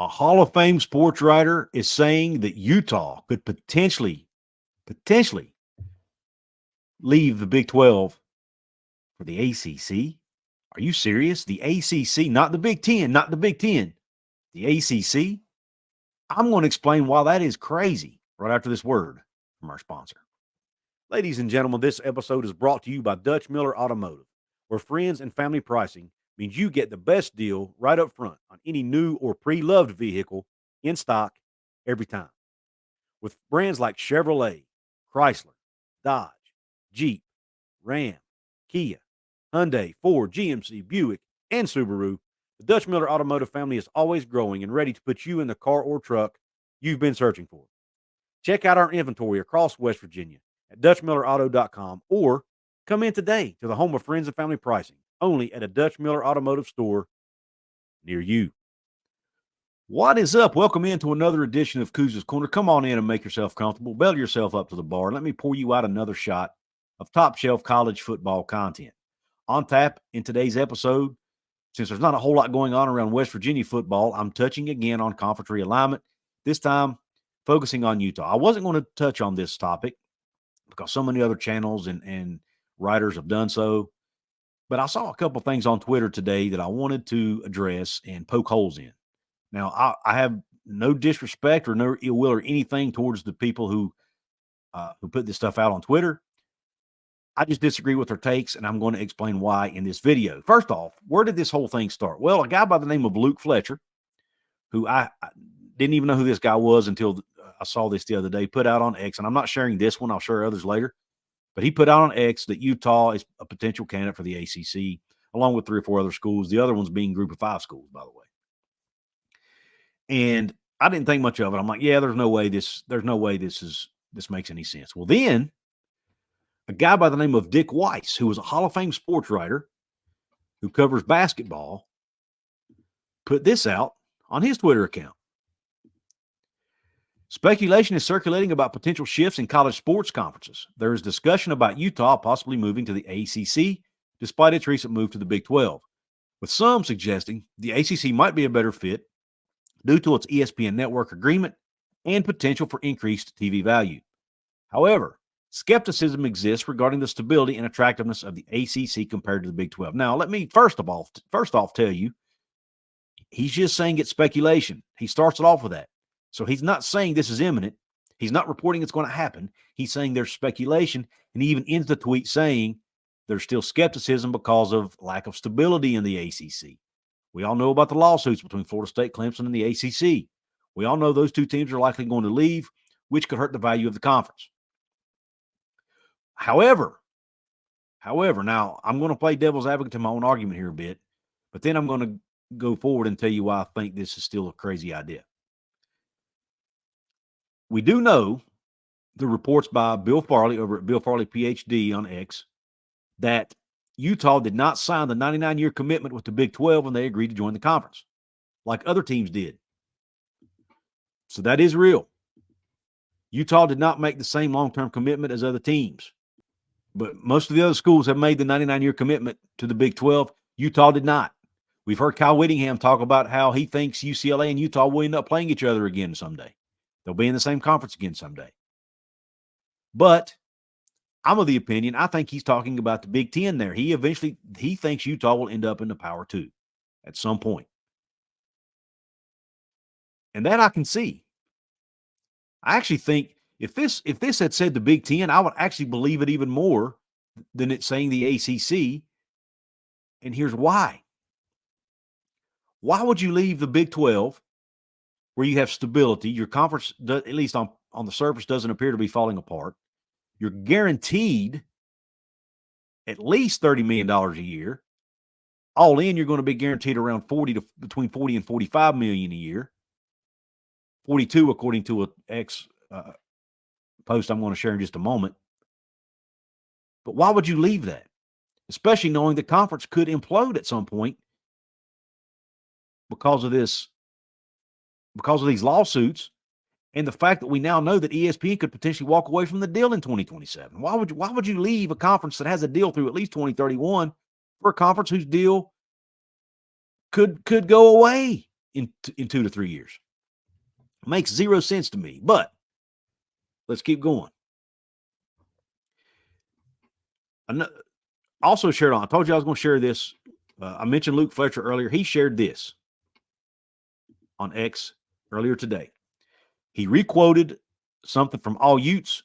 A Hall of Fame sports writer is saying that Utah could potentially leave the Big 12 for the ACC. Are you serious? The ACC, not the Big 10, not the Big 10. The ACC? I'm going to explain why that is crazy right after this word from our sponsor. Ladies and gentlemen, this episode is brought to you by Dutch Miller Automotive, where friends and family pricing means you get the best deal right up front on any new or pre-loved vehicle in stock every time. With brands like Chevrolet, Chrysler, Dodge, Jeep, Ram, Kia, Hyundai, Ford, GMC, Buick, and Subaru, the Dutch Miller Automotive family is always growing and ready to put you in the car or truck you've been searching for. Check out our inventory across West Virginia at DutchMillerAuto.com or come in today to the home of friends and family pricing, only at a Dutch Miller Automotive store near you. What is up? Welcome into another edition of Couz's Corner. Come on in and make yourself comfortable. Belly yourself up to the bar. Let me pour you out another shot of top-shelf college football content. On tap in today's episode, since there's not a whole lot going on around West Virginia football, I'm touching again on conference realignment, this time focusing on Utah. I wasn't going to touch on this topic because so many other channels and writers have done so, but I saw a couple things on Twitter today that I wanted to address and poke holes in. Now, I have no disrespect or no ill will or anything towards the people who put this stuff out on Twitter. I just disagree with their takes, and I'm going to explain why in this video. First off, where did this whole thing start? Well, a guy by the name of Luke Fletcher, who I didn't even know who this guy was until I saw this the other day, put out on X, and I'm not sharing this one. I'll share others later. But he put out on X that Utah is a potential candidate for the ACC, along with 3 or 4 other schools, the other ones being Group of 5 schools, by the way. And I didn't think much of it. I'm like, yeah, there's no way this makes any sense. Well, then a guy by the name of Dick Weiss, who was a Hall of Fame sports writer who covers basketball, put this out on his Twitter account. Speculation is circulating about potential shifts in college sports conferences. There is discussion about Utah possibly moving to the ACC, despite its recent move to the Big 12, with some suggesting the ACC might be a better fit due to its ESPN network agreement and potential for increased TV value. However, skepticism exists regarding the stability and attractiveness of the ACC compared to the Big 12. Now, let me first off tell you, he's just saying it's speculation. He starts it off with that. So he's not saying this is imminent. He's not reporting it's going to happen. He's saying there's speculation, and he even ends the tweet saying there's still skepticism because of lack of stability in the ACC. We all know about the lawsuits between Florida State, Clemson, and the ACC. We all know those 2 teams are likely going to leave, which could hurt the value of the conference. However, now I'm going to play devil's advocate to my own argument here a bit, but then I'm going to go forward and tell you why I think this is still a crazy idea. We do know the reports by Bill Farley over at Bill Farley PhD on X that Utah did not sign the 99-year commitment with the Big 12 when they agreed to join the conference, like other teams did. So that is real. Utah did not make the same long-term commitment as other teams. But most of the other schools have made the 99-year commitment to the Big 12. Utah did not. We've heard Kyle Whittingham talk about how he thinks UCLA and Utah will end up playing each other again someday. They'll be in the same conference again someday. But I'm of the opinion, I think he's talking about the Big 10 there. He thinks Utah will end up in the Power 2 at some point. And that I can see. I actually think if this had said the Big 10, I would actually believe it even more than it's saying the ACC. And here's why. Why would you leave the Big 12 where you have stability? Your conference, at least on the surface, doesn't appear to be falling apart. You're guaranteed at least $30 million a year. All in, you're going to be guaranteed around between 40 and 45 million a year. 42, according to a post I'm going to share in just a moment. But why would you leave that? Especially knowing the conference could implode at some point because of these lawsuits and the fact that we now know that ESPN could potentially walk away from the deal in 2027. Why would you leave a conference that has a deal through at least 2031 for a conference whose deal could go away in 2 to 3 years. Makes zero sense to me, but let's keep going. Also shared on, I told you I was going to share this. I mentioned Luke Fletcher earlier. He shared this on X earlier today. He requoted something from All Utes,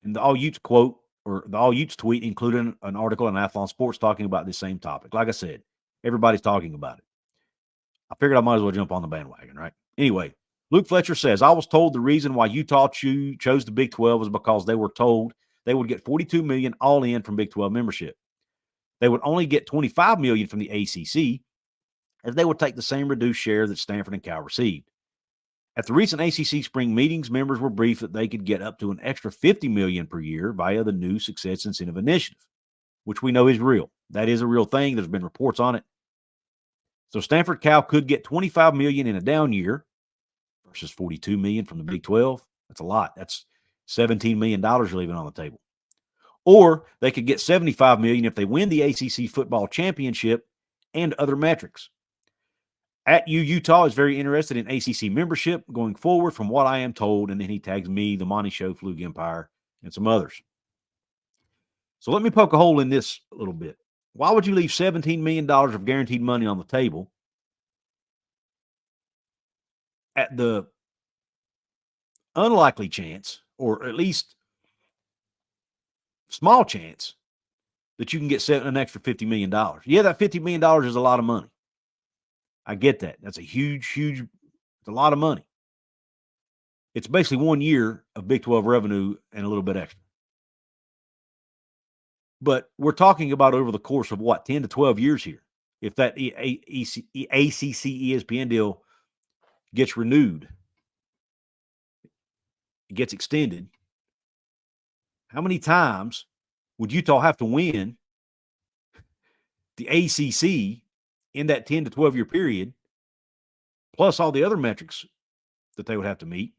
and the All Utes quote, or the All Utes tweet, included an article in Athlon Sports talking about this same topic. Like I said, everybody's talking about it. I figured I might as well jump on the bandwagon, right? Anyway, Luke Fletcher says, I was told the reason why Utah chose the Big 12 was because they were told they would get $42 million all in from Big 12 membership. They would only get $25 million from the ACC, as they would take the same reduced share that Stanford and Cal received. At the recent ACC spring meetings, members were briefed that they could get up to an extra $50 million per year via the new Success Incentive Initiative, which we know is real. That is a real thing. There's been reports on it. So Stanford Cal could get $25 million in a down year versus $42 million from the Big 12. That's a lot. That's $17 million you're leaving on the table. Or they could get $75 million if they win the ACC football championship and other metrics. At Utah is very interested in ACC membership going forward, from what I am told. And then he tags me, the Monty Show, Flug Empire, and some others. So let me poke a hole in this a little bit. Why would you leave $17 million of guaranteed money on the table at the unlikely chance, or at least small chance, that you can get an extra $50 million? Yeah, that $50 million is a lot of money. I get that. That's a huge, it's a lot of money. It's basically 1 year of Big 12 revenue and a little bit extra. But we're talking about over the course of 10 to 12 years here. If that ACC ESPN deal gets renewed, it gets extended, how many times would Utah have to win the ACC in that 10 to 12 year period, plus all the other metrics that they would have to meet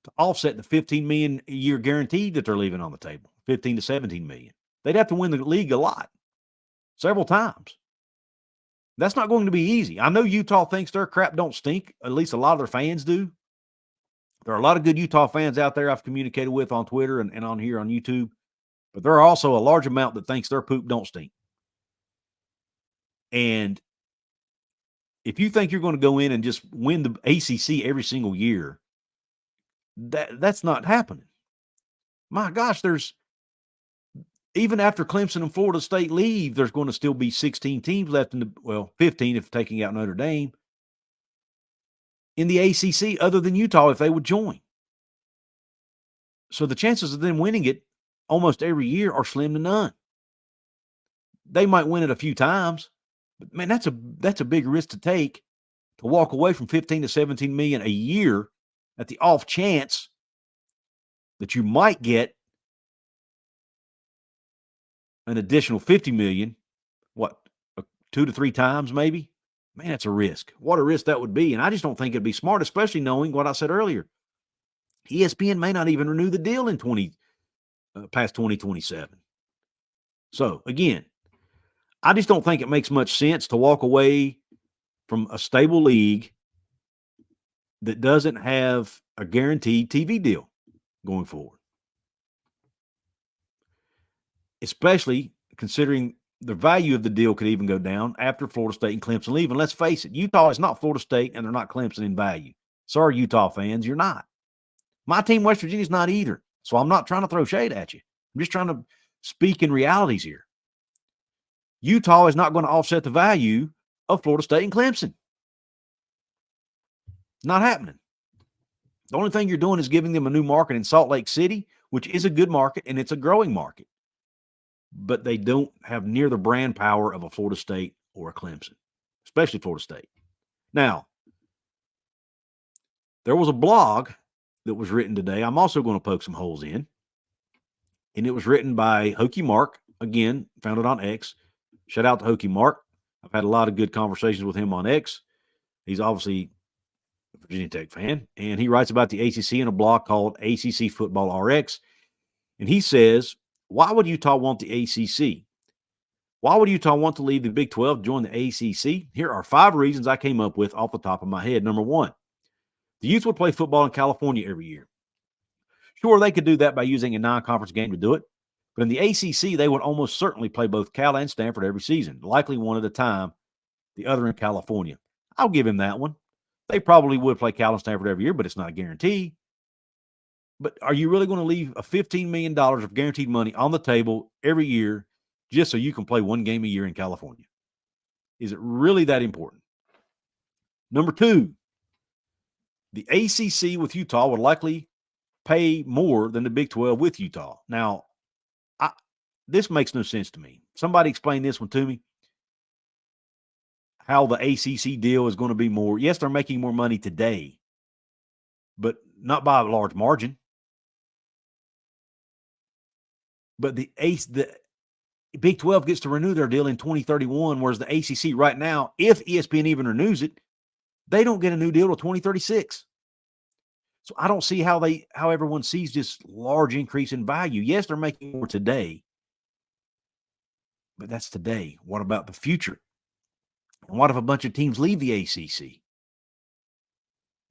to offset the $15 million a year guarantee that they're leaving on the table, 15 to 17 million? They'd have to win the league a lot, several times. That's not going to be easy. I know Utah thinks their crap don't stink. At least a lot of their fans do. There are a lot of good Utah fans out there I've communicated with on Twitter and on here on YouTube, but there are also a large amount that thinks their poop don't stink. And if you think you're going to go in and just win the ACC every single year, that's not happening. My gosh, even after Clemson and Florida State leave, there's going to still be 16 teams left 15 if taking out Notre Dame in the ACC, other than Utah, if they would join. So the chances of them winning it almost every year are slim to none. They might win it a few times, but man, that's a big risk to take, to walk away from 15 to 17 million a year at the off chance that you might get an additional 50 million, 2 to 3 times maybe? Man, that's a risk. What a risk that would be. And I just don't think it'd be smart, especially knowing what I said earlier. ESPN may not even renew the deal in past 2027. So again, I just don't think it makes much sense to walk away from a stable league that doesn't have a guaranteed TV deal going forward. Especially considering the value of the deal could even go down after Florida State and Clemson leave. And let's face it, Utah is not Florida State and they're not Clemson in value. Sorry, Utah fans, you're not. My team, West Virginia, is not either. So I'm not trying to throw shade at you. I'm just trying to speak in realities here. Utah is not going to offset the value of Florida State and Clemson. Not happening. The only thing you're doing is giving them a new market in Salt Lake City, which is a good market and it's a growing market. But they don't have near the brand power of a Florida State or a Clemson, especially Florida State. Now, there was a blog that was written today. I'm also going to poke some holes in. And it was written by Hokie Mark, again, found it on X. Shout out to Hokie Mark. I've had a lot of good conversations with him on X. He's obviously a Virginia Tech fan. And he writes about the ACC in a blog called ACC Football RX. And he says, why would Utah want the ACC? Why would Utah want to leave the Big 12 to join the ACC? Here are 5 reasons I came up with off the top of my head. Number 1, the Utes would play football in California every year. Sure, they could do that by using a non-conference game to do it, but in the ACC, they would almost certainly play both Cal and Stanford every season, likely one at a time, the other in California. I'll give him that one. They probably would play Cal and Stanford every year, but it's not a guarantee. But are you really going to leave a $15 million of guaranteed money on the table every year just so you can play one game a year in California? Is it really that important? Number 2, the ACC with Utah would likely pay more than the Big 12 with Utah. Now, this makes no sense to me. Somebody explain this one to me. How the ACC deal is going to be more. Yes, they're making more money today, but not by a large margin. But the Big 12 gets to renew their deal in 2031, whereas the ACC right now, if ESPN even renews it, they don't get a new deal till 2036. So I don't see how everyone sees this large increase in value. Yes, they're making more today, but that's today. What about the future? And what if a bunch of teams leave the ACC?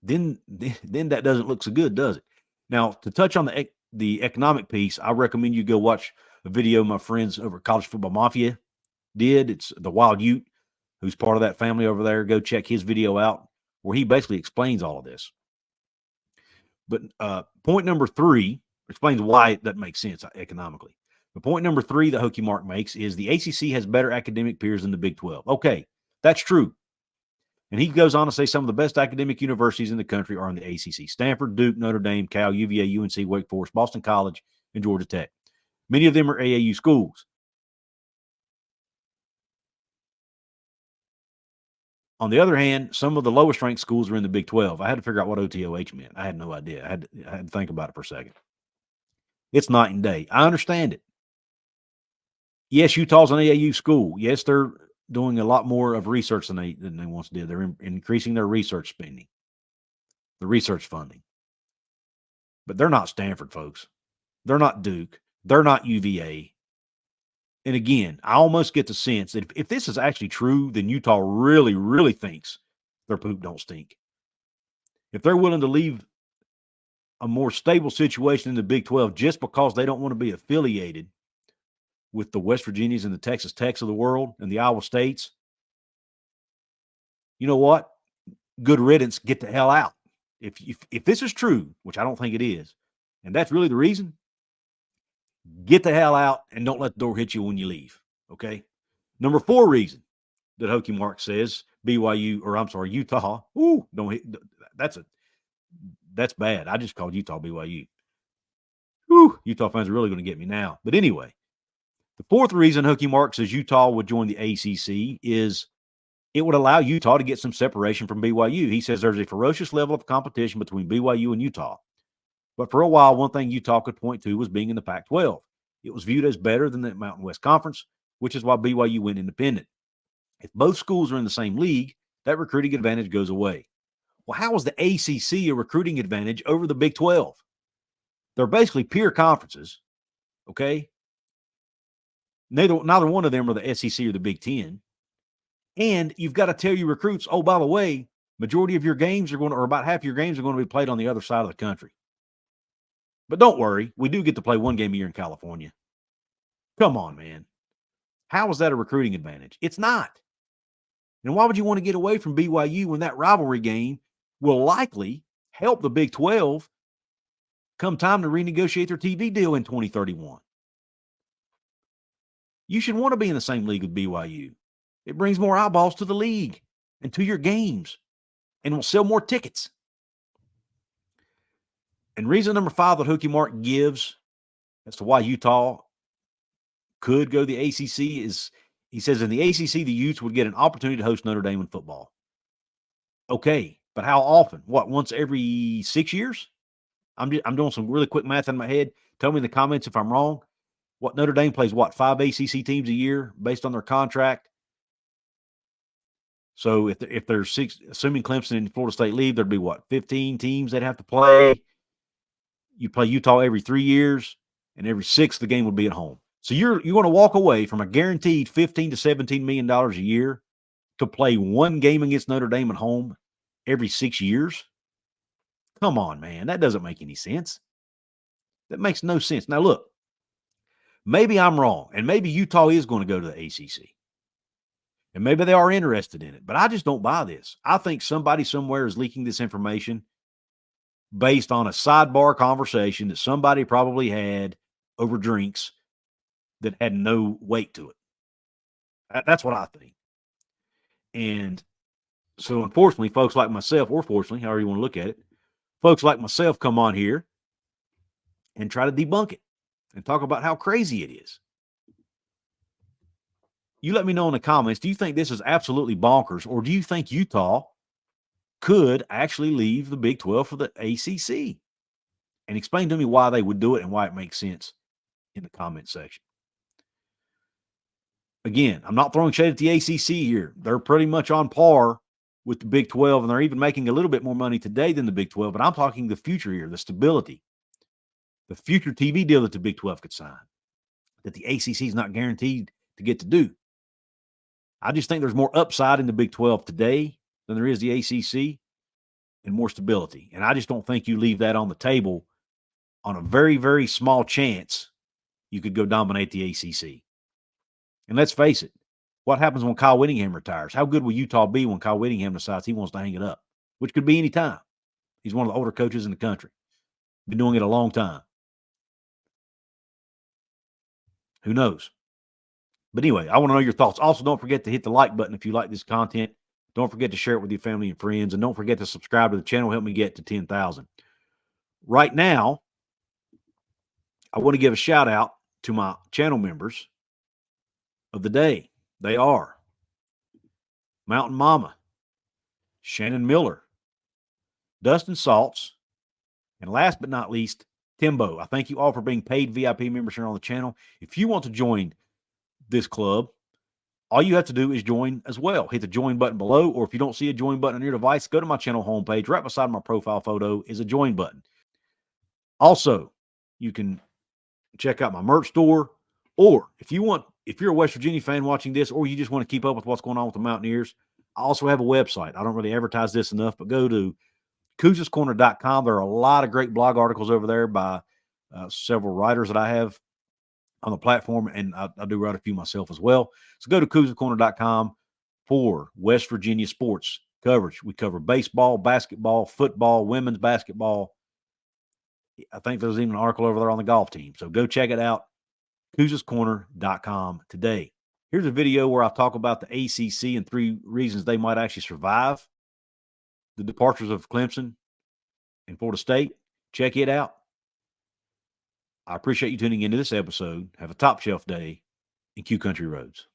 Then that doesn't look so good, does it? Now, to touch on the economic piece, I recommend you go watch a video my friends over at College Football Mafia did. It's the Wild Ute, who's part of that family over there. Go check his video out where he basically explains all of this. But point number 3 explains why it doesn't make sense economically. But point number 3 that Hokie Mark makes is the ACC has better academic peers than the Big 12. Okay, that's true. And he goes on to say some of the best academic universities in the country are in the ACC. Stanford, Duke, Notre Dame, Cal, UVA, UNC, Wake Forest, Boston College, and Georgia Tech. Many of them are AAU schools. On the other hand, some of the lowest ranked schools are in the Big 12. I had to figure out what OTOH meant. I had no idea. I had to think about it for a second. It's night and day. I understand it. Yes, Utah's an AAU school. Yes, they're doing a lot more of research than they once did. They're increasing their research spending, the research funding. But they're not Stanford, folks. They're not Duke. They're not UVA. And again, I almost get the sense that if this is actually true, then Utah really, really thinks their poop don't stink. If they're willing to leave a more stable situation in the Big 12 just because they don't want to be affiliated with the West Virginias and the Texas Techs of the world and the Iowa States, you know what? Good riddance, get the hell out. If this is true, which I don't think it is, and that's really the reason, get the hell out and don't let the door hit you when you leave, okay? Number 4 reason that Hokie Mark says Utah. Ooh, don't hit. That's bad. I just called Utah BYU. Whew, Utah fans are really going to get me now. But anyway, the 4th reason Hokie Mark says Utah would join the ACC is it would allow Utah to get some separation from BYU. He says there's a ferocious level of competition between BYU and Utah. But for a while, one thing Utah could point to was being in the Pac-12. It was viewed as better than the Mountain West Conference, which is why BYU went independent. If both schools are in the same league, that recruiting advantage goes away. Well, how is the ACC a recruiting advantage over the Big 12? They're basically peer conferences, okay? Neither one of them are the SEC or the Big 10. And you've got to tell your recruits, oh, by the way, majority of your games or about half your games are going to be played on the other side of the country. But don't worry, we do get to play one game a year in California. Come on, man. How is that a recruiting advantage? It's not. And why would you want to get away from BYU when that rivalry game will likely help the Big 12 come time to renegotiate their TV deal in 2031? You should want to be in the same league with BYU. It brings more eyeballs to the league and to your games and will sell more tickets. And reason number 5 that Hokie Mark gives as to why Utah could go to the ACC is he says in the ACC, the Utes would get an opportunity to host Notre Dame in football. Okay, but how often? What, once every 6 years? I'm doing some really quick math in my head. Tell me in the comments if I'm wrong. What, Notre Dame plays, 5 ACC teams a year based on their contract? So if there's 6, assuming Clemson and Florida State leave, there'd be 15 teams they'd have to play. You play Utah every 3 years, and every 6th the game would be at home. So you're going to walk away from a guaranteed $15 to $17 million a year to play one game against Notre Dame at home every 6 years? Come on, man. That doesn't make any sense. That makes no sense. Now, look, maybe I'm wrong, and maybe Utah is going to go to the ACC. And maybe they are interested in it, but I just don't buy this. I think somebody somewhere is leaking this information based on a sidebar conversation that somebody probably had over drinks that had no weight to it. That's what I think. And so, unfortunately, folks like myself, or fortunately, however you want to look at it, folks like myself come on here and try to debunk it and talk about how crazy it is. You let me know in the comments, do you think this is absolutely bonkers, or do you think Utah could actually leave the Big 12 for the ACC? And explain to me why they would do it and why it makes sense in the comment section. Again, I'm not throwing shade at the ACC here. They're pretty much on par with the Big 12, and they're even making a little bit more money today than the Big 12, but I'm talking the future here, the stability, the future TV deal that the Big 12 could sign, that the ACC is not guaranteed to get to do. I just think there's more upside in the Big 12 today than there is the ACC, and more stability. And I just don't think you leave that on the table on a very, very small chance you could go dominate the ACC. And let's face it, what happens when Kyle Whittingham retires? How good will Utah be when Kyle Whittingham decides he wants to hang it up, which could be any time? He's one of the older coaches in the country. Been doing it a long time. Who knows? But anyway, I want to know your thoughts. Also, don't forget to hit the like button if you like this content. Don't forget to share it with your family and friends. And don't forget to subscribe to the channel. Help me get to 10,000. Right now, I want to give a shout out to my channel members of the day. They are Mountain Mama, Shannon Miller, Dustin Saltz, and last but not least, Timbo. I thank you all for being paid VIP members here on the channel. If you want to join this club, all you have to do is join as well. Hit the join button below, or if you don't see a join button on your device, go to my channel homepage. Right beside my profile photo is a join button. Also, you can check out my merch store, or if you're a West Virginia fan watching this, or you just want to keep up with what's going on with the Mountaineers, I also have a website. I don't really advertise this enough, but go to couzescorner.com. There are a lot of great blog articles over there by several writers that I have on the platform, and I do write a few myself as well. So go to couzescorner.com for West Virginia sports coverage. We cover baseball, basketball, football, women's basketball. I think there's even an article over there on the golf team. So go check it out, couzescorner.com today. Here's a video where I talk about the ACC and 3 reasons they might actually survive the departures of Clemson and Florida State. Check it out. I appreciate you tuning into this episode. Have a top shelf day in Q Country Roads.